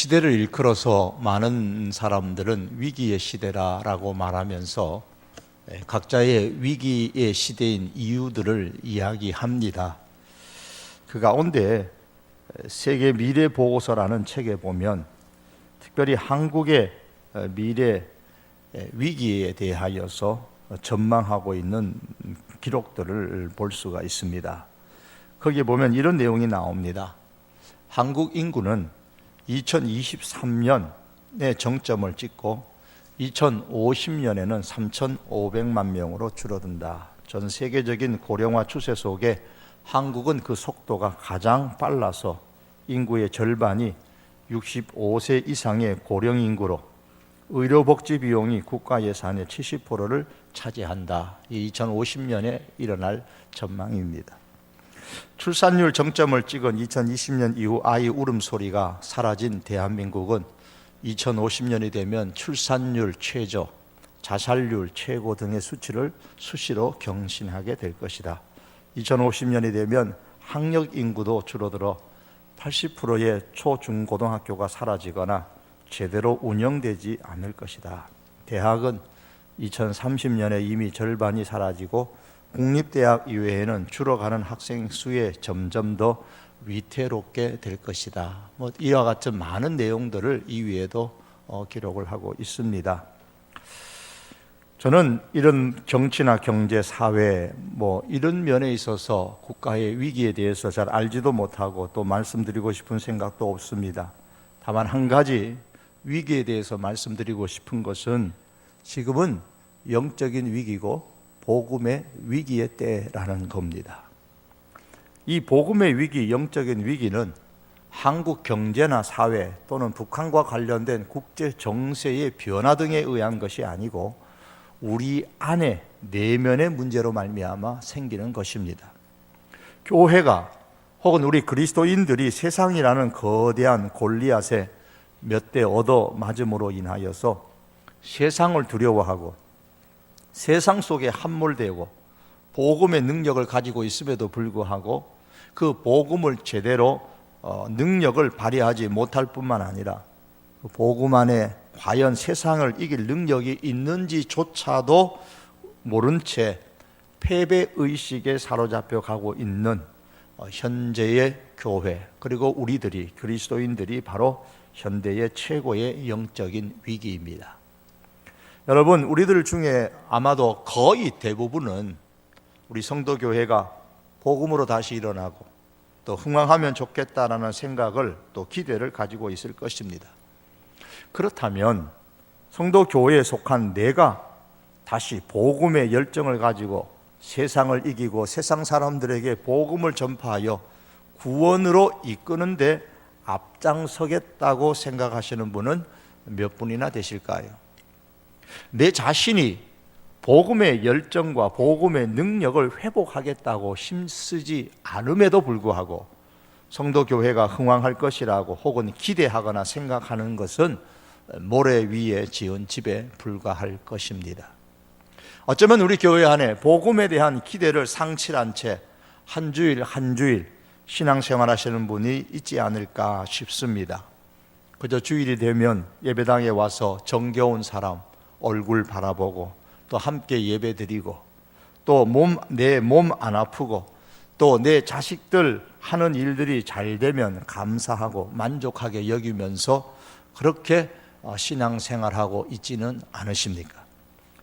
시대를 일컬어서 많은 사람들은 위기의 시대라고 말하면서 각자의 위기의 시대인 이유들을 이야기합니다. 그 가운데 세계 미래 보고서라는 책에 보면 특별히 한국의 미래 위기에 대하여서 전망하고 있는 기록들을 볼 수가 있습니다. 거기에 보면 이런 내용이 나옵니다. 한국 인구는 2023년에 정점을 찍고 2050년에는 3,500만 명으로 줄어든다. 전 세계적인 고령화 추세 속에 한국은 그 속도가 가장 빨라서 인구의 절반이 65세 이상의 고령 인구로 의료복지 비용이 국가 예산의 70%를 차지한다. 이 2050년에 일어날 전망입니다. 출산율 정점을 찍은 2020년 이후 아이 울음소리가 사라진 대한민국은 2050년이 되면 출산율 최저, 자살률 최고 등의 수치를 수시로 경신하게 될 것이다. 2050년이 되면 학력 인구도 줄어들어 80%의 초중고등학교가 사라지거나 제대로 운영되지 않을 것이다. 대학은 2030년에 이미 절반이 사라지고 국립대학 이외에는 줄어가는 학생 수에 점점 더 위태롭게 될 것이다. 이와 같은 많은 내용들을 이 위에도 기록을 하고 있습니다. 저는 이런 정치나 경제, 사회 이런 면에 있어서 국가의 위기에 대해서 잘 알지도 못하고 또 말씀드리고 싶은 생각도 없습니다. 다만 한 가지 위기에 대해서 말씀드리고 싶은 것은 지금은 영적인 위기고 복음의 위기의 때라는 겁니다. 이 복음의 위기, 영적인 위기는 한국 경제나 사회 또는 북한과 관련된 국제 정세의 변화 등에 의한 것이 아니고 우리 안에 내면의 문제로 말미암아 생기는 것입니다. 교회가 혹은 우리 그리스도인들이 세상이라는 거대한 골리앗에 몇 대 얻어 맞음으로 인하여서 세상을 두려워하고 세상 속에 함몰되고 복음의 능력을 가지고 있음에도 불구하고 그 복음을 제대로 능력을 발휘하지 못할 뿐만 아니라 그 복음 안에 과연 세상을 이길 능력이 있는지조차도 모른 채 패배의식에 사로잡혀 가고 있는 현재의 교회, 그리고 우리들이 그리스도인들이 바로 현대의 최고의 영적인 위기입니다. 여러분, 우리들 중에 아마도 거의 대부분은 우리 성도교회가 복음으로 다시 일어나고 또 흥왕하면 좋겠다라는 생각을 또 기대를 가지고 있을 것입니다. 그렇다면 성도교회에 속한 내가 다시 복음의 열정을 가지고 세상을 이기고 세상 사람들에게 복음을 전파하여 구원으로 이끄는데 앞장서겠다고 생각하시는 분은 몇 분이나 되실까요? 내 자신이 복음의 열정과 복음의 능력을 회복하겠다고 힘쓰지 않음에도 불구하고 성도교회가 흥왕할 것이라고 혹은 기대하거나 생각하는 것은 모래 위에 지은 집에 불과할 것입니다. 어쩌면 우리 교회 안에 복음에 대한 기대를 상실한 채 한 주일 한 주일 신앙생활 하시는 분이 있지 않을까 싶습니다. 그저 주일이 되면 예배당에 와서 정겨운 사람 얼굴 바라보고 또 함께 예배드리고 또 내 몸 안 아프고 또 내 자식들 하는 일들이 잘 되면 감사하고 만족하게 여기면서 그렇게 신앙생활하고 있지는 않으십니까?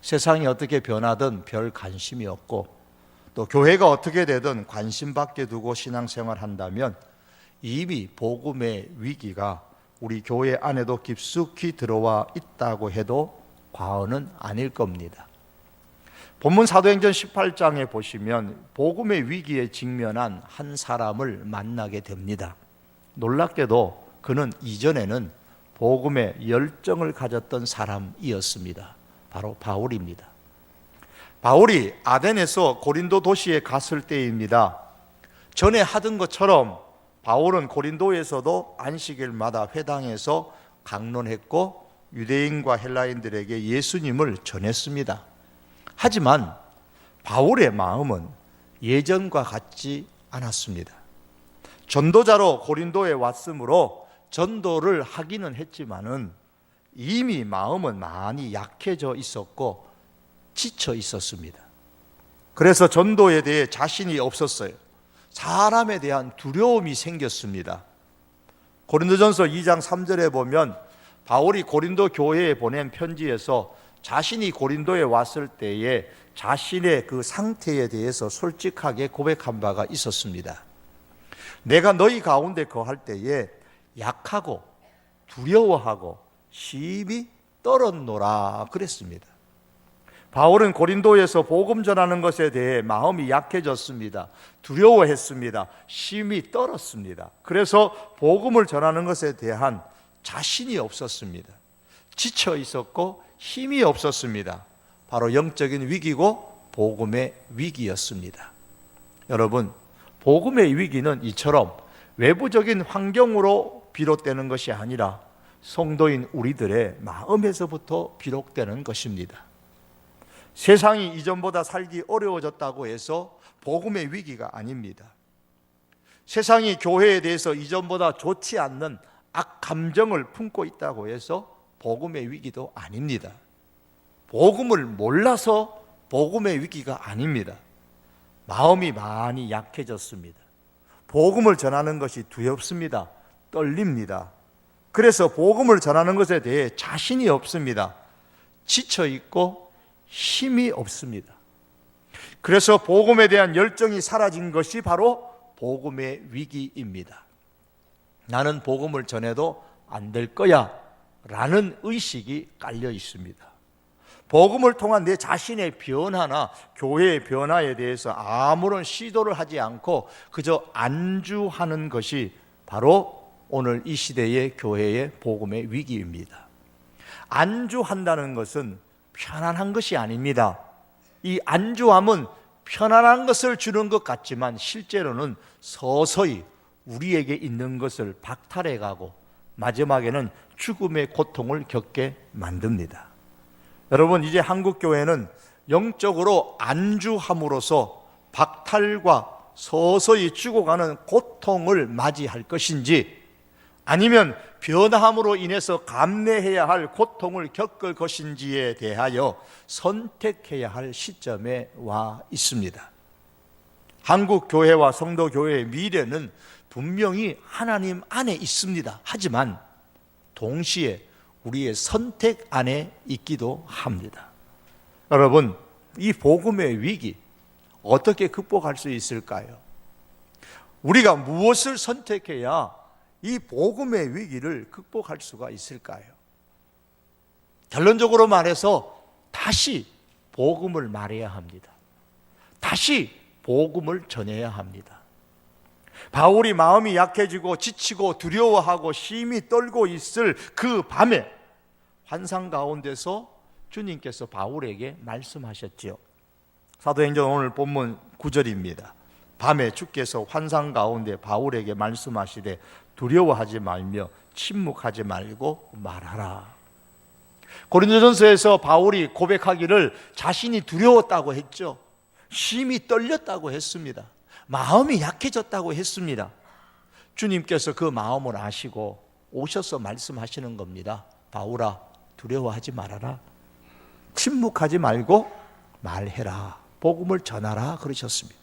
세상이 어떻게 변하든 별 관심이 없고 또 교회가 어떻게 되든 관심 밖에 두고 신앙생활 한다면 이미 복음의 위기가 우리 교회 안에도 깊숙이 들어와 있다고 해도 과언은 아닐 겁니다. 본문 사도행전 18장에 보시면 복음의 위기에 직면한 한 사람을 만나게 됩니다. 놀랍게도 그는 이전에는 복음의 열정을 가졌던 사람이었습니다. 바로 바울입니다. 바울이 아덴에서 고린도 도시에 갔을 때입니다. 전에 하던 것처럼 바울은 고린도에서도 안식일마다 회당에서 강론했고 유대인과 헬라인들에게 예수님을 전했습니다. 하지만 바울의 마음은 예전과 같지 않았습니다. 전도자로 고린도에 왔으므로 전도를 하기는 했지만은 이미 마음은 많이 약해져 있었고 지쳐 있었습니다. 그래서 전도에 대해 자신이 없었어요. 사람에 대한 두려움이 생겼습니다. 고린도전서 2장 3절에 보면 바울이 고린도 교회에 보낸 편지에서 자신이 고린도에 왔을 때에 자신의 그 상태에 대해서 솔직하게 고백한 바가 있었습니다. 내가 너희 가운데 거할 때에 약하고 두려워하고 심히 떨었노라 그랬습니다. 바울은 고린도에서 복음 전하는 것에 대해 마음이 약해졌습니다. 두려워했습니다. 심히 떨었습니다. 그래서 복음을 전하는 것에 대한 자신이 없었습니다. 지쳐 있었고 힘이 없었습니다. 바로 영적인 위기고 복음의 위기였습니다. 여러분, 복음의 위기는 이처럼 외부적인 환경으로 비롯되는 것이 아니라 성도인 우리들의 마음에서부터 비롯되는 것입니다. 세상이 이전보다 살기 어려워졌다고 해서 복음의 위기가 아닙니다. 세상이 교회에 대해서 이전보다 좋지 않는 악감정을 품고 있다고 해서 복음의 위기도 아닙니다. 복음을 몰라서 복음의 위기가 아닙니다. 마음이 많이 약해졌습니다. 복음을 전하는 것이 두렵습니다. 떨립니다. 그래서 복음을 전하는 것에 대해 자신이 없습니다. 지쳐 있고 힘이 없습니다. 그래서 복음에 대한 열정이 사라진 것이 바로 복음의 위기입니다. 나는 복음을 전해도 안 될 거야 라는 의식이 깔려 있습니다. 복음을 통한 내 자신의 변화나 교회의 변화에 대해서 아무런 시도를 하지 않고 그저 안주하는 것이 바로 오늘 이 시대의 교회의 복음의 위기입니다. 안주한다는 것은 편안한 것이 아닙니다. 이 안주함은 편안한 것을 주는 것 같지만 실제로는 서서히 우리에게 있는 것을 박탈해 가고 마지막에는 죽음의 고통을 겪게 만듭니다. 여러분, 이제 한국 교회는 영적으로 안주함으로써 박탈과 서서히 죽어가는 고통을 맞이할 것인지, 아니면 변화함으로 인해서 감내해야 할 고통을 겪을 것인지에 대하여 선택해야 할 시점에 와 있습니다. 한국 교회와 성도 교회의 미래는 분명히 하나님 안에 있습니다. 하지만 동시에 우리의 선택 안에 있기도 합니다. 여러분, 이 복음의 위기 어떻게 극복할 수 있을까요? 우리가 무엇을 선택해야 이 복음의 위기를 극복할 수가 있을까요? 결론적으로 말해서 다시 복음을 말해야 합니다. 다시 복음을 전해야 합니다. 바울이 마음이 약해지고 지치고 두려워하고 심히 떨고 있을 그 밤에 환상 가운데서 주님께서 바울에게 말씀하셨지요. 사도행전 오늘 본문 9절입니다. 밤에 주께서 환상 가운데 바울에게 말씀하시되 두려워하지 말며 침묵하지 말고 말하라. 고린도전서에서 바울이 고백하기를 자신이 두려웠다고 했죠. 심히 떨렸다고 했습니다. 마음이 약해졌다고 했습니다. 주님께서 그 마음을 아시고 오셔서 말씀하시는 겁니다. 바울아, 두려워하지 말아라. 침묵하지 말고 말해라. 복음을 전하라 그러셨습니다.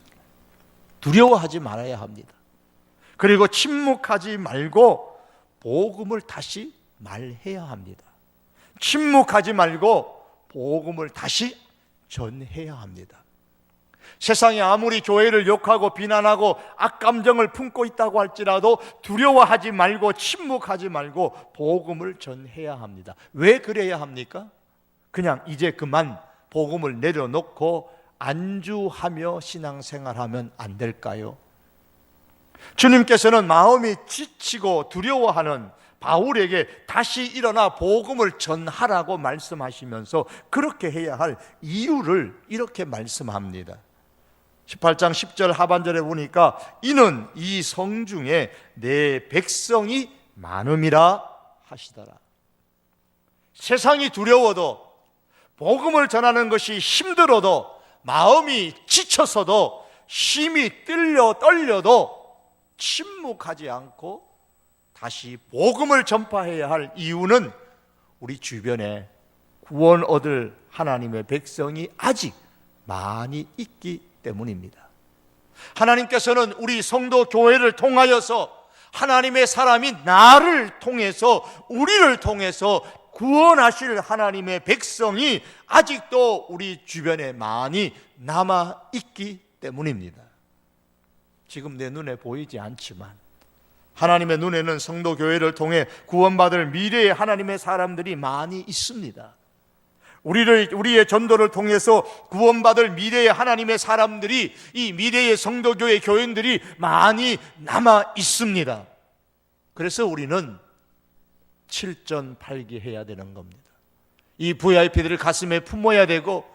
두려워하지 말아야 합니다. 그리고 침묵하지 말고 복음을 다시 말해야 합니다. 침묵하지 말고 복음을 다시 전해야 합니다. 세상이 아무리 교회를 욕하고 비난하고 악감정을 품고 있다고 할지라도 두려워하지 말고 침묵하지 말고 복음을 전해야 합니다. 왜 그래야 합니까? 그냥 이제 그만 복음을 내려놓고 안주하며 신앙생활하면 안 될까요? 주님께서는 마음이 지치고 두려워하는 바울에게 다시 일어나 복음을 전하라고 말씀하시면서 그렇게 해야 할 이유를 이렇게 말씀합니다. 18장 10절 하반절에 보니까 이는 이 성중에 내 백성이 많음이라 하시더라. 세상이 두려워도 복음을 전하는 것이 힘들어도 마음이 지쳐서도 심히 떨려도 침묵하지 않고 다시 복음을 전파해야 할 이유는 우리 주변에 구원 얻을 하나님의 백성이 아직 많이 있기 때문입니다. 하나님께서는 우리 성도 교회를 통하여서 하나님의 사람인 나를 통해서, 우리를 통해서 구원하실 하나님의 백성이 아직도 우리 주변에 많이 남아있기 때문입니다. 지금 내 눈에 보이지 않지만 하나님의 눈에는 성도 교회를 통해 구원받을 미래의 하나님의 사람들이 많이 있습니다. 우리의 전도를 통해서 구원받을 미래의 하나님의 사람들이, 이 미래의 성도교회 교인들이 많이 남아 있습니다. 그래서 우리는 칠전팔기해야 되는 겁니다. 이 VIP들을 가슴에 품어야 되고,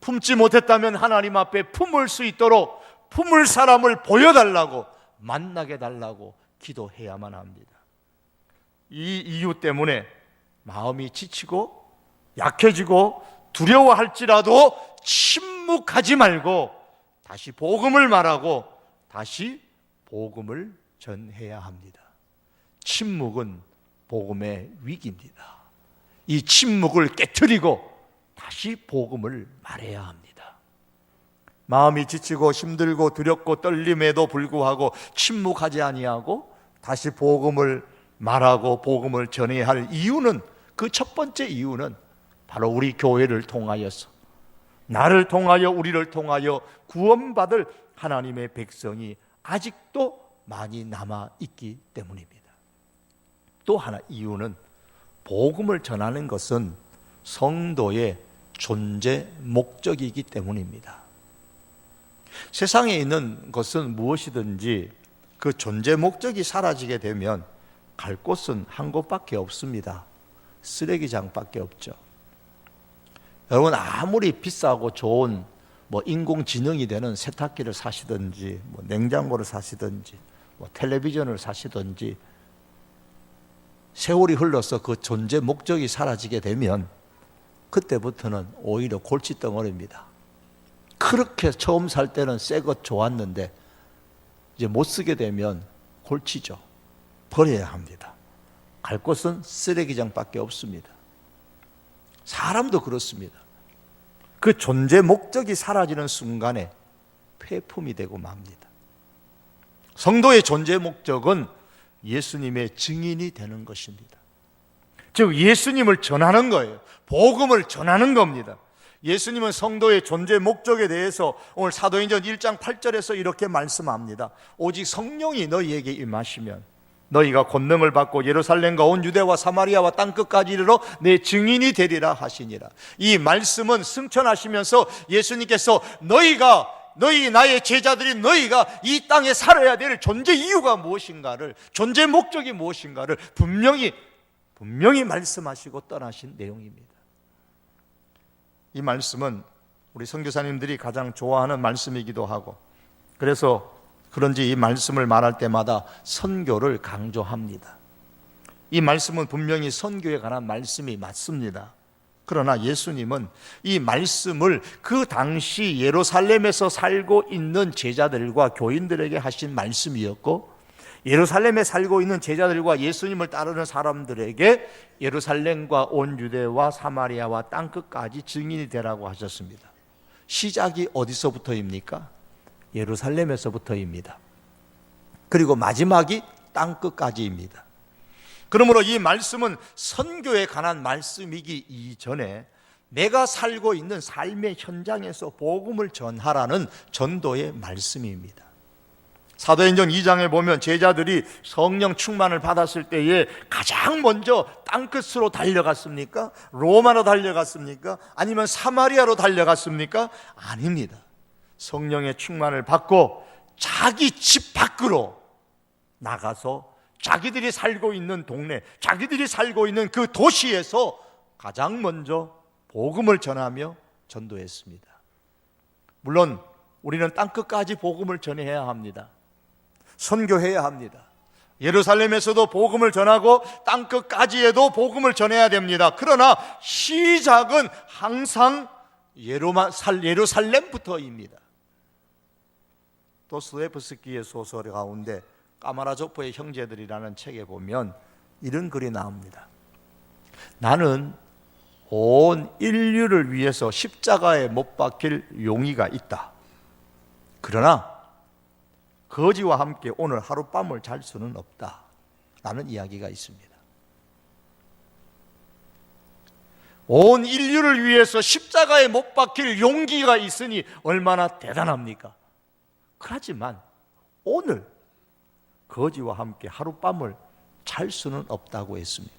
품지 못했다면 하나님 앞에 품을 수 있도록 품을 사람을 보여달라고, 만나게 달라고 기도해야만 합니다. 이 이유 때문에 마음이 지치고 약해지고 두려워할지라도 침묵하지 말고 다시 복음을 말하고 다시 복음을 전해야 합니다. 침묵은 복음의 위기입니다. 이 침묵을 깨트리고 다시 복음을 말해야 합니다. 마음이 지치고 힘들고 두렵고 떨림에도 불구하고 침묵하지 아니하고 다시 복음을 말하고 복음을 전해야 할 이유는, 그 첫 번째 이유는 바로 우리 교회를 통하여서, 나를 통하여, 우리를 통하여 구원받을 하나님의 백성이 아직도 많이 남아있기 때문입니다. 또 하나 이유는, 복음을 전하는 것은 성도의 존재 목적이기 때문입니다. 세상에 있는 것은 무엇이든지 그 존재 목적이 사라지게 되면 갈 곳은 한 곳밖에 없습니다. 쓰레기장밖에 없죠. 여러분, 아무리 비싸고 좋은 인공지능이 되는 세탁기를 사시든지 냉장고를 사시든지 텔레비전을 사시든지, 세월이 흘러서 그 존재 목적이 사라지게 되면 그때부터는 오히려 골칫덩어리입니다. 그렇게 처음 살 때는 새 것 좋았는데 이제 못 쓰게 되면 골치죠. 버려야 합니다. 갈 곳은 쓰레기장밖에 없습니다. 사람도 그렇습니다. 그 존재 목적이 사라지는 순간에 폐품이 되고 맙니다. 성도의 존재 목적은 예수님의 증인이 되는 것입니다. 즉 예수님을 전하는 거예요. 복음을 전하는 겁니다. 예수님은 성도의 존재 목적에 대해서 오늘 사도행전 1장 8절에서 이렇게 말씀합니다. 오직 성령이 너희에게 임하시면 너희가 권능을 받고 예루살렘과 온 유대와 사마리아와 땅끝까지 이르러 내 증인이 되리라 하시니라. 이 말씀은 승천하시면서 예수님께서 너희 나의 제자들이 너희가 이 땅에 살아야 될 존재 이유가 무엇인가를, 존재 목적이 무엇인가를 분명히 말씀하시고 떠나신 내용입니다. 이 말씀은 우리 선교사님들이 가장 좋아하는 말씀이기도 하고, 그래서 그런지 이 말씀을 말할 때마다 선교를 강조합니다. 이 말씀은 분명히 선교에 관한 말씀이 맞습니다. 그러나 예수님은 이 말씀을 그 당시 예루살렘에서 살고 있는 제자들과 교인들에게 하신 말씀이었고, 예루살렘에 살고 있는 제자들과 예수님을 따르는 사람들에게 예루살렘과 온 유대와 사마리아와 땅끝까지 증인이 되라고 하셨습니다. 시작이 어디서부터입니까? 예루살렘에서부터입니다. 그리고 마지막이 땅끝까지입니다. 그러므로 이 말씀은 선교에 관한 말씀이기 이전에 내가 살고 있는 삶의 현장에서 복음을 전하라는 전도의 말씀입니다. 사도행전 2장에 보면 제자들이 성령 충만을 받았을 때에 가장 먼저 땅끝으로 달려갔습니까? 로마로 달려갔습니까? 아니면 사마리아로 달려갔습니까? 아닙니다. 성령의 충만을 받고 자기 집 밖으로 나가서 자기들이 살고 있는 동네, 자기들이 살고 있는 그 도시에서 가장 먼저 복음을 전하며 전도했습니다. 물론 우리는 땅끝까지 복음을 전해야 합니다. 선교해야 합니다. 예루살렘에서도 복음을 전하고 땅끝까지에도 복음을 전해야 됩니다. 그러나 시작은 항상 예루살렘부터입니다. 도스토옙스키의 소설 가운데 까마라조포의 형제들이라는 책에 보면 이런 글이 나옵니다. 나는 온 인류를 위해서 십자가에 못 박힐 용의가 있다. 그러나 거지와 함께 오늘 하룻밤을 잘 수는 없다 라는 이야기가 있습니다. 온 인류를 위해서 십자가에 못 박힐 용기가 있으니 얼마나 대단합니까? 그렇지만 오늘 거지와 함께 하룻밤을 잘 수는 없다고 했습니다.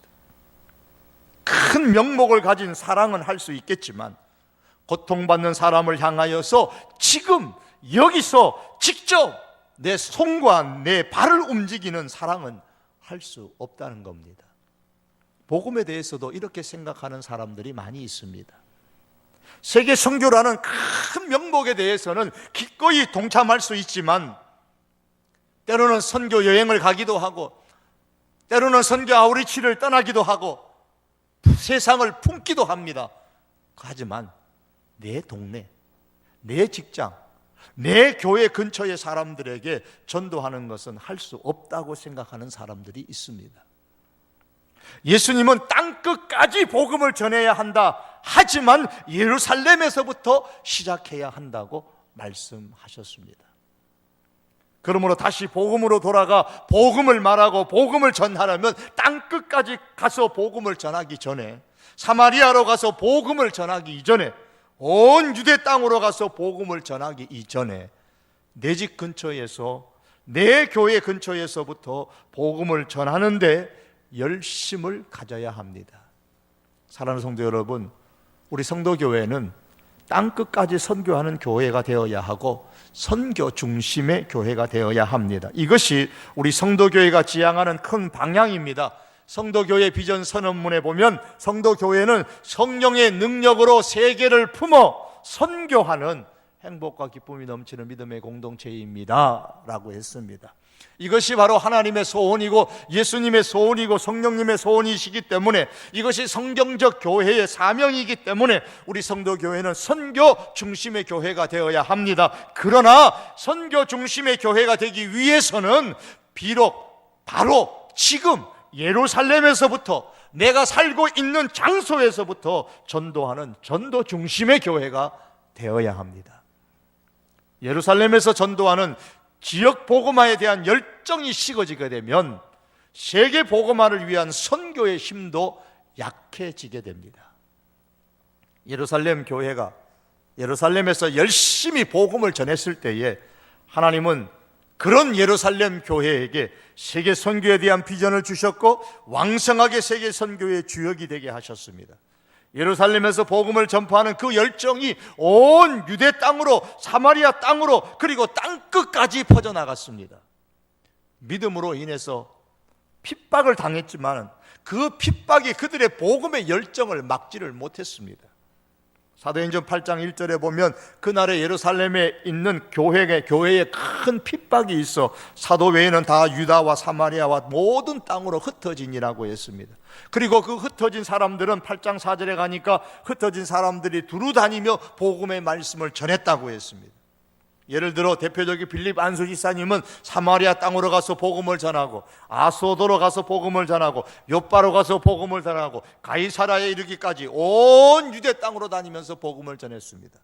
큰 명목을 가진 사랑은 할 수 있겠지만 고통받는 사람을 향하여서 지금 여기서 직접 내 손과 내 발을 움직이는 사랑은 할 수 없다는 겁니다. 복음에 대해서도 이렇게 생각하는 사람들이 많이 있습니다. 세계 선교라는 큰 명목에 대해서는 기꺼이 동참할 수 있지만 때로는 선교 여행을 가기도 하고 때로는 선교 아우리치를 떠나기도 하고 세상을 품기도 합니다. 하지만 내 동네, 내 직장, 내 교회 근처의 사람들에게 전도하는 것은 할 수 없다고 생각하는 사람들이 있습니다. 예수님은 땅끝까지 복음을 전해야 한다. 하지만 예루살렘에서부터 시작해야 한다고 말씀하셨습니다. 그러므로 다시 복음으로 돌아가 복음을 말하고 복음을 전하려면 땅끝까지 가서 복음을 전하기 전에, 사마리아로 가서 복음을 전하기 이전에, 온 유대 땅으로 가서 복음을 전하기 이전에 내 집 근처에서, 내 교회 근처에서부터 복음을 전하는데 열심을 가져야 합니다. 사랑하는 성도 여러분, 우리 성도교회는 땅끝까지 선교하는 교회가 되어야 하고 선교 중심의 교회가 되어야 합니다. 이것이 우리 성도교회가 지향하는 큰 방향입니다. 성도교회 비전 선언문에 보면 성도교회는 성령의 능력으로 세계를 품어 선교하는 행복과 기쁨이 넘치는 믿음의 공동체입니다 라고 했습니다. 이것이 바로 하나님의 소원이고 예수님의 소원이고 성령님의 소원이시기 때문에, 이것이 성경적 교회의 사명이기 때문에 우리 성도교회는 선교 중심의 교회가 되어야 합니다. 그러나 선교 중심의 교회가 되기 위해서는 비록 바로 지금 예루살렘에서부터, 내가 살고 있는 장소에서부터 전도하는 전도 중심의 교회가 되어야 합니다. 예루살렘에서 전도하는 지역 복음화에 대한 열정이 식어지게 되면 세계 복음화를 위한 선교의 힘도 약해지게 됩니다. 예루살렘 교회가 예루살렘에서 열심히 복음을 전했을 때에 하나님은 그런 예루살렘 교회에게 세계 선교에 대한 비전을 주셨고 왕성하게 세계 선교의 주역이 되게 하셨습니다. 예루살렘에서 복음을 전파하는 그 열정이 온 유대 땅으로, 사마리아 땅으로, 그리고 땅끝까지 퍼져나갔습니다. 믿음으로 인해서 핍박을 당했지만 그 핍박이 그들의 복음의 열정을 막지를 못했습니다. 사도행전 8장 1절에 보면 그날에 예루살렘에 있는 교회에 큰 핍박이 있어 사도 외에는 다 유다와 사마리아와 모든 땅으로 흩어지니라고 했습니다. 그리고 그 흩어진 사람들은 8장 4절에 가니까 흩어진 사람들이 두루 다니며 복음의 말씀을 전했다고 했습니다. 예를 들어 대표적인 빌립 안수지사님은 사마리아 땅으로 가서 복음을 전하고, 아소도로 가서 복음을 전하고, 요빠로 가서 복음을 전하고, 가이사라에 이르기까지 온 유대 땅으로 다니면서 복음을 전했습니다.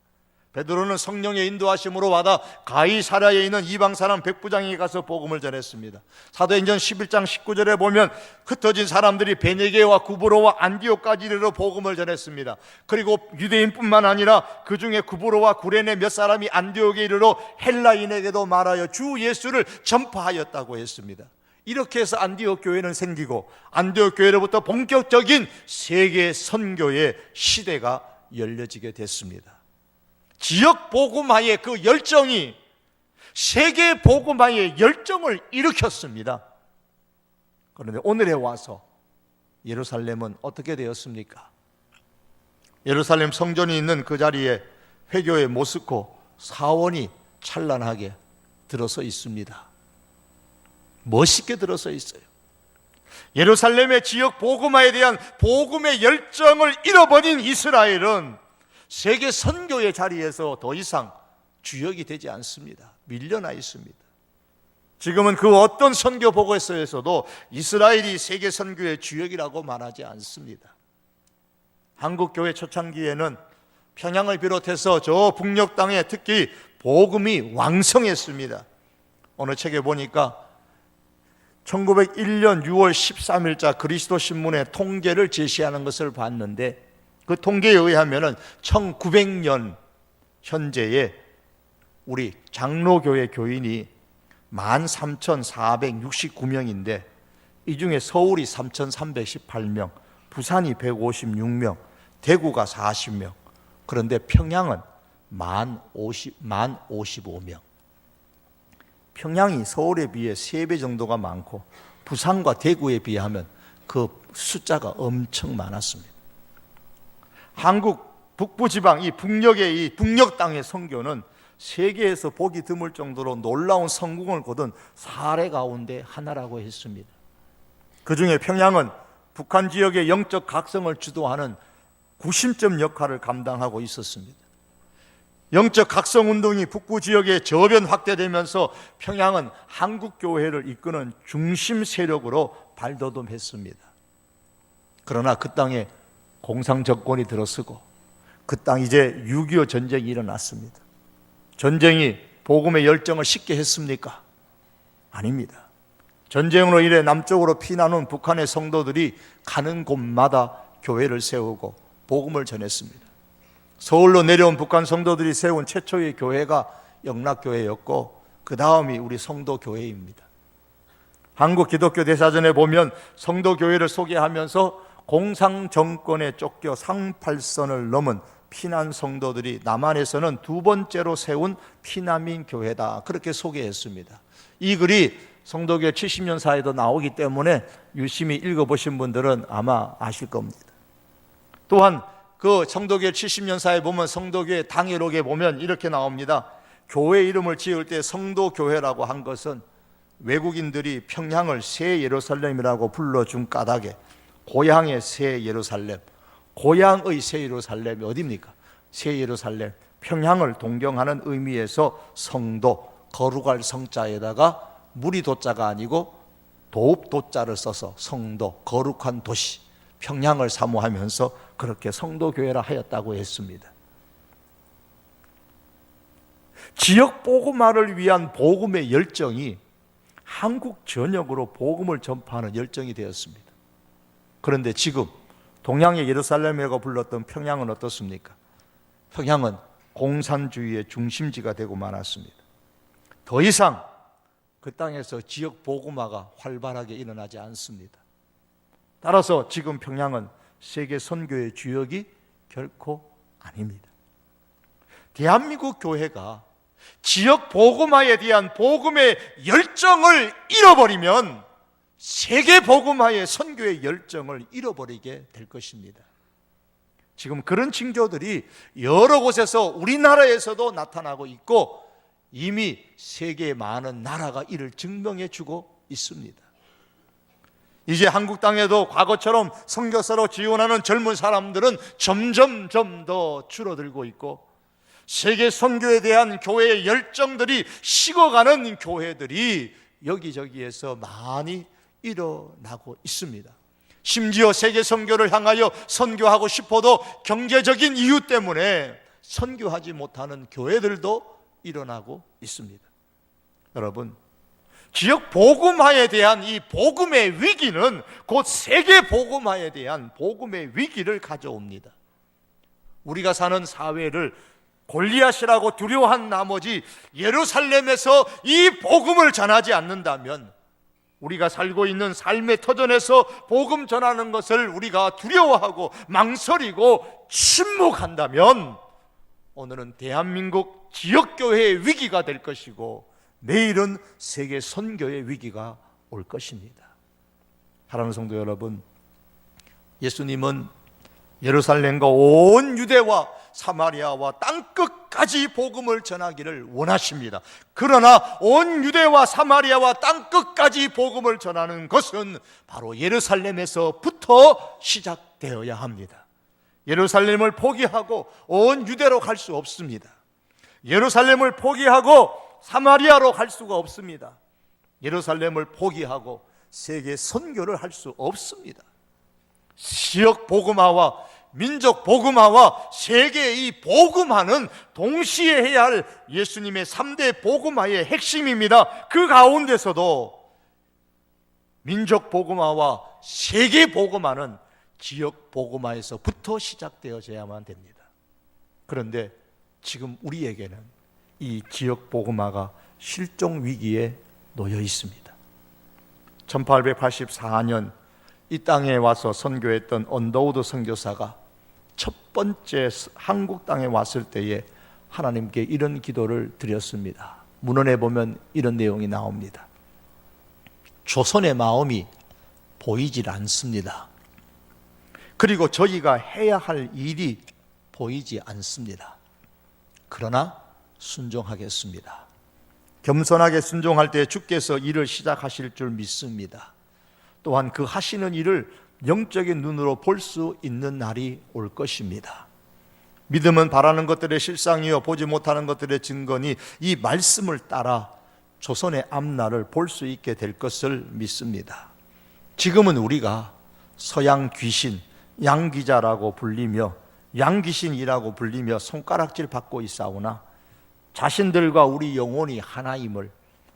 베드로는 성령의 인도하심으로 받아 가이사라에 있는 이방 사람 백부장에게 가서 복음을 전했습니다. 사도행전 11장 19절에 보면 흩어진 사람들이 베네게와 구브로와 안디옥까지 이르러 복음을 전했습니다. 그리고 유대인뿐만 아니라 그 중에 구브로와 구레네 몇 사람이 안디옥에 이르러 헬라인에게도 말하여 주 예수를 전파하였다고 했습니다. 이렇게 해서 안디옥 교회는 생기고 안디옥 교회로부터 본격적인 세계 선교의 시대가 열려지게 됐습니다. 지역 복음화의 그 열정이 세계 복음화의 열정을 일으켰습니다. 그런데 오늘에 와서 예루살렘은 어떻게 되었습니까? 예루살렘 성전이 있는 그 자리에 회교의 모스코 사원이 찬란하게 들어서 있습니다. 멋있게 들어서 있어요. 예루살렘의 지역 복음화에 대한 복음의 열정을 잃어버린 이스라엘은 세계 선교의 자리에서 더 이상 주역이 되지 않습니다. 밀려나 있습니다. 지금은 그 어떤 선교 보고서에서도 이스라엘이 세계 선교의 주역이라고 말하지 않습니다. 한국교회 초창기에는 평양을 비롯해서 저 북녘 땅에 특히 복음이 왕성했습니다. 어느 책에 보니까 1901년 6월 13일자 그리스도신문의 통계를 제시하는 것을 봤는데, 그 통계에 의하면 1900년 현재의 우리 장로교회 교인이 13,469명인데 이 중에 서울이 3,318명, 부산이 156명, 대구가 40명, 그런데 평양은 55명. 평양이 서울에 비해 3배 정도가 많고 부산과 대구에 비하면 그 숫자가 엄청 많았습니다. 한국 북부지방 이 북녘의 이 북녘 땅의 선교는 세계에서 보기 드물 정도로 놀라운 성공을 거둔 사례 가운데 하나라고 했습니다. 그 중에 평양은 북한 지역의 영적 각성을 주도하는 구심점 역할을 감당하고 있었습니다. 영적 각성 운동이 북부 지역에 저변 확대되면서 평양은 한국 교회를 이끄는 중심 세력으로 발돋움했습니다. 그러나 그 땅에 공상 정권이 들어서고 그 땅 이제 6.25 전쟁이 일어났습니다. 전쟁이 복음의 열정을 식게 했습니까? 아닙니다. 전쟁으로 인해 남쪽으로 피난온 북한의 성도들이 가는 곳마다 교회를 세우고 복음을 전했습니다. 서울로 내려온 북한 성도들이 세운 최초의 교회가 영락교회였고 그 다음이 우리 성도교회입니다. 한국 기독교 대사전에 보면 성도교회를 소개하면서 공상정권에 쫓겨 상팔선을 넘은 피난 성도들이 남한에서는 2번째로 세운 피난민 교회다, 그렇게 소개했습니다. 이 글이 성도교회 70년사에도 나오기 때문에 유심히 읽어보신 분들은 아마 아실 겁니다. 또한 그 성도교회 70년사에 보면 성도교회 당회록에 보면 이렇게 나옵니다. 교회 이름을 지을 때 성도교회라고 한 것은 외국인들이 평양을 새 예루살렘이라고 불러준 까닭에 고향의 새 예루살렘, 고향의 새 예루살렘이 어디입니까? 새 예루살렘, 평양을 동경하는 의미에서 성도, 거룩할 성자에다가 무리 도자가 아니고 도읍 도자를 써서 성도, 거룩한 도시, 평양을 사모하면서 그렇게 성도교회라 하였다고 했습니다. 지역 복음화를 위한 복음의 열정이 한국 전역으로 복음을 전파하는 열정이 되었습니다. 그런데 지금 동양의 예루살렘이라고 불렀던 평양은 어떻습니까? 평양은 공산주의의 중심지가 되고 말았습니다. 더 이상 그 땅에서 지역 복음화가 활발하게 일어나지 않습니다. 따라서 지금 평양은 세계 선교의 주역이 결코 아닙니다. 대한민국 교회가 지역 복음화에 대한 복음의 열정을 잃어버리면 세계 복음화의 선교의 열정을 잃어버리게 될 것입니다. 지금 그런 징조들이 여러 곳에서 우리나라에서도 나타나고 있고 이미 세계의 많은 나라가 이를 증명해 주고 있습니다. 이제 한국 땅에도 과거처럼 선교사로 지원하는 젊은 사람들은 점점 더 줄어들고 있고 세계 선교에 대한 교회의 열정들이 식어가는 교회들이 여기저기에서 많이 일어나고 있습니다. 심지어 세계 선교를 향하여 선교하고 싶어도 경제적인 이유 때문에 선교하지 못하는 교회들도 일어나고 있습니다. 여러분, 지역 복음화에 대한 이 복음의 위기는 곧 세계 복음화에 대한 복음의 위기를 가져옵니다. 우리가 사는 사회를 골리앗이라고 두려워한 나머지 예루살렘에서 이 복음을 전하지 않는다면, 우리가 살고 있는 삶의 터전에서 복음 전하는 것을 우리가 두려워하고 망설이고 침묵한다면 오늘은 대한민국 지역교회의 위기가 될 것이고 내일은 세계 선교의 위기가 올 것입니다. 사랑하는 성도 여러분, 예수님은 예루살렘과 온 유대와 사마리아와 땅끝까지 복음을 전하기를 원하십니다. 그러나 온 유대와 사마리아와 땅끝까지 복음을 전하는 것은 바로 예루살렘에서부터 시작되어야 합니다. 예루살렘을 포기하고 온 유대로 갈 수 없습니다. 예루살렘을 포기하고 사마리아로 갈 수가 없습니다. 예루살렘을 포기하고 세계 선교를 할 수 없습니다. 지역 복음화와 민족 복음화와 세계의 이 복음화는 동시에 해야 할 예수님의 3대 복음화의 핵심입니다. 그 가운데서도 민족 복음화와 세계 복음화는 지역 복음화에서부터 시작되어져야만 됩니다. 그런데 지금 우리에게는 이 지역 복음화가 실종 위기에 놓여 있습니다. 1884년 이 땅에 와서 선교했던 언더우드 선교사가 첫 번째 한국 땅에 왔을 때에 하나님께 이런 기도를 드렸습니다. 문헌에 보면 이런 내용이 나옵니다. 조선의 마음이 보이질 않습니다. 그리고 저희가 해야 할 일이 보이지 않습니다. 그러나 순종하겠습니다. 겸손하게 순종할 때 주께서 일을 시작하실 줄 믿습니다. 또한 그 하시는 일을 영적인 눈으로 볼 수 있는 날이 올 것입니다. 믿음은 바라는 것들의 실상이요 보지 못하는 것들의 증거니 이 말씀을 따라 조선의 앞날을 볼 수 있게 될 것을 믿습니다. 지금은 우리가 서양 귀신, 양귀자라고 불리며 양귀신이라고 불리며 손가락질 받고 있사오나 자신들과 우리 영혼이 하나임을,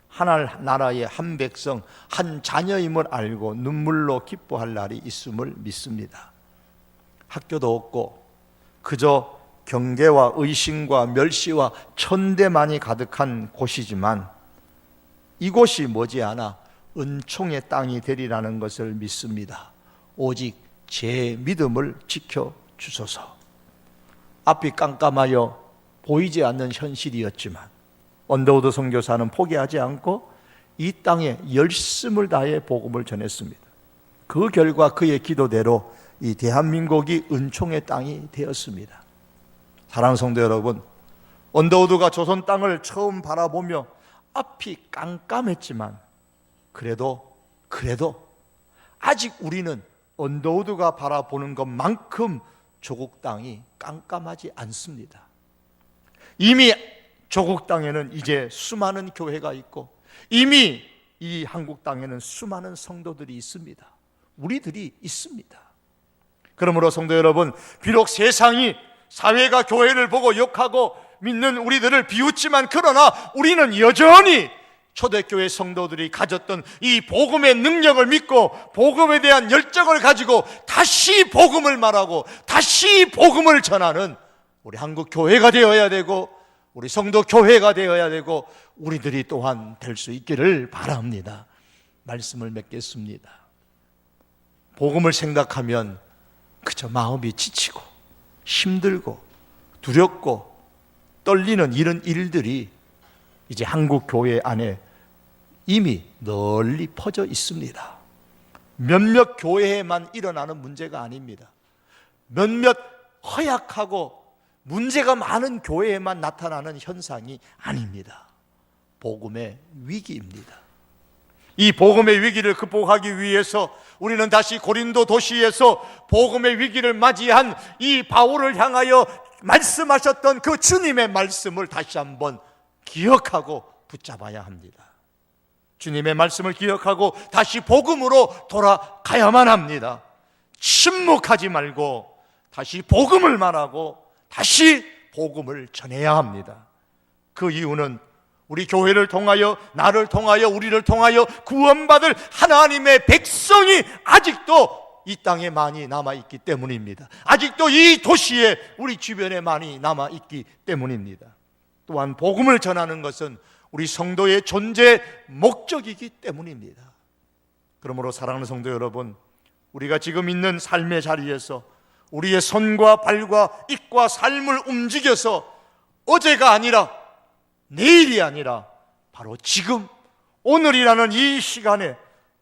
하나나라의 한 백성, 한 자녀임을 알고 눈물로 기뻐할 날이 있음을 믿습니다. 학교도 없고 그저 경계와 의심과 멸시와 천대만이 가득한 곳이지만 이곳이 머지않아 은총의 땅이 되리라는 것을 믿습니다. 오직 제 믿음을 지켜주소서. 앞이 깜깜하여 보이지 않는 현실이었지만 언더우드 선교사는 포기하지 않고 이 땅에 열심을 다해 복음을 전했습니다. 그 결과 그의 기도대로 이 대한민국이 은총의 땅이 되었습니다. 사랑하는 성도 여러분, 언더우드가 조선 땅을 처음 바라보며 앞이 깜깜했지만 그래도 아직 우리는 언더우드가 바라보는 것만큼 조국 땅이 깜깜하지 않습니다. 이미 조국 땅에는 이제 수많은 교회가 있고 이미 이 한국 땅에는 수많은 성도들이 있습니다. 우리들이 있습니다. 그러므로 성도 여러분, 비록 세상이 사회가 교회를 보고 욕하고 믿는 우리들을 비웃지만 그러나 우리는 여전히 초대교회 성도들이 가졌던 이 복음의 능력을 믿고 복음에 대한 열정을 가지고 다시 복음을 말하고 다시 복음을 전하는 우리 한국 교회가 되어야 되고 우리 성도 교회가 되어야 되고 우리들이 또한 될 수 있기를 바랍니다. 말씀을 맺겠습니다. 복음을 생각하면 그저 마음이 지치고 힘들고 두렵고 떨리는 이런 일들이 이제 한국 교회 안에 이미 널리 퍼져 있습니다. 몇몇 교회에만 일어나는 문제가 아닙니다. 몇몇 허약하고 문제가 많은 교회에만 나타나는 현상이 아닙니다. 복음의 위기입니다. 이 복음의 위기를 극복하기 위해서 우리는 다시 고린도 도시에서 복음의 위기를 맞이한 이 바울을 향하여 말씀하셨던 그 주님의 말씀을 다시 한번 기억하고 붙잡아야 합니다. 주님의 말씀을 기억하고 다시 복음으로 돌아가야만 합니다. 침묵하지 말고 다시 복음을 말하고 다시 복음을 전해야 합니다. 그 이유는 우리 교회를 통하여 나를 통하여 우리를 통하여 구원받을 하나님의 백성이 아직도 이 땅에 많이 남아있기 때문입니다. 아직도 이 도시에 우리 주변에 많이 남아있기 때문입니다. 또한 복음을 전하는 것은 우리 성도의 존재 목적이기 때문입니다. 그러므로 사랑하는 성도 여러분, 우리가 지금 있는 삶의 자리에서 우리의 손과 발과 입과 삶을 움직여서 어제가 아니라 내일이 아니라 바로 지금 오늘이라는 이 시간에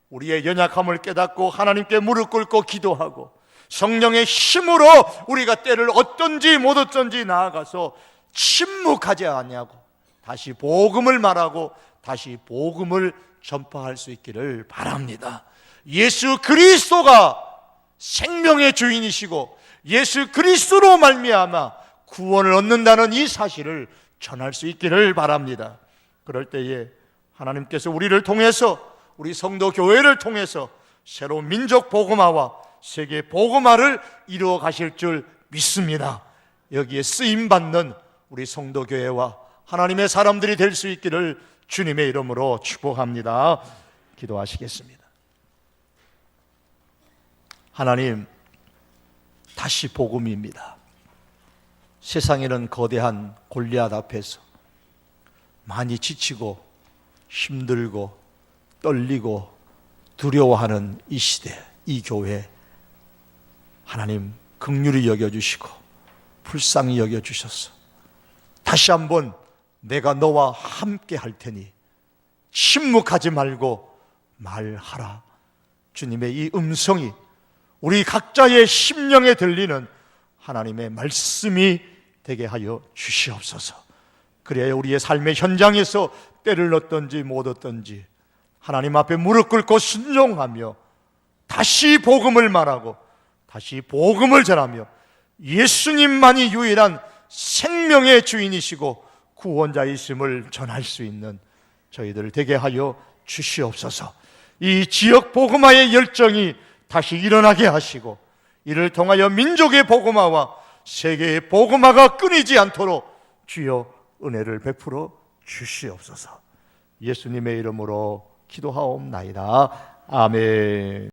우리의 연약함을 깨닫고 하나님께 무릎 꿇고 기도하고 성령의 힘으로 우리가 때를 얻든지 못 얻든지 나아가서 침묵하지 않냐고 다시 복음을 말하고 다시 복음을 전파할 수 있기를 바랍니다. 예수 그리스도가 생명의 주인이시고 예수 그리스도로 말미암아 구원을 얻는다는 이 사실을 전할 수 있기를 바랍니다. 그럴 때에 하나님께서 우리를 통해서, 우리 성도 교회를 통해서 새로운 민족 복음화와 세계 복음화를 이루어 가실 줄 믿습니다. 여기에 쓰임받는 우리 성도 교회와 하나님의 사람들이 될 수 있기를 주님의 이름으로 축복합니다. 기도하시겠습니다. 하나님, 다시 복음입니다. 세상에는 거대한 골리앗 앞에서 많이 지치고 힘들고 떨리고 두려워하는 이 시대, 이 교회, 하나님 긍휼히 여겨주시고 불쌍히 여겨주셔서 다시 한번 내가 너와 함께 할 테니 침묵하지 말고 말하라. 주님의 이 음성이 우리 각자의 심령에 들리는 하나님의 말씀이 되게 하여 주시옵소서. 그래야 우리의 삶의 현장에서 때를 얻든지 못 얻든지 하나님 앞에 무릎 꿇고 순종하며 다시 복음을 말하고 다시 복음을 전하며 예수님만이 유일한 생명의 주인이시고 구원자이심을 전할 수 있는 저희들 되게 하여 주시옵소서. 이 지역 복음화의 열정이 다시 일어나게 하시고 이를 통하여 민족의 복음화와 세계의 복음화가 끊이지 않도록 주여 은혜를 베풀어 주시옵소서. 예수님의 이름으로 기도하옵나이다. 아멘.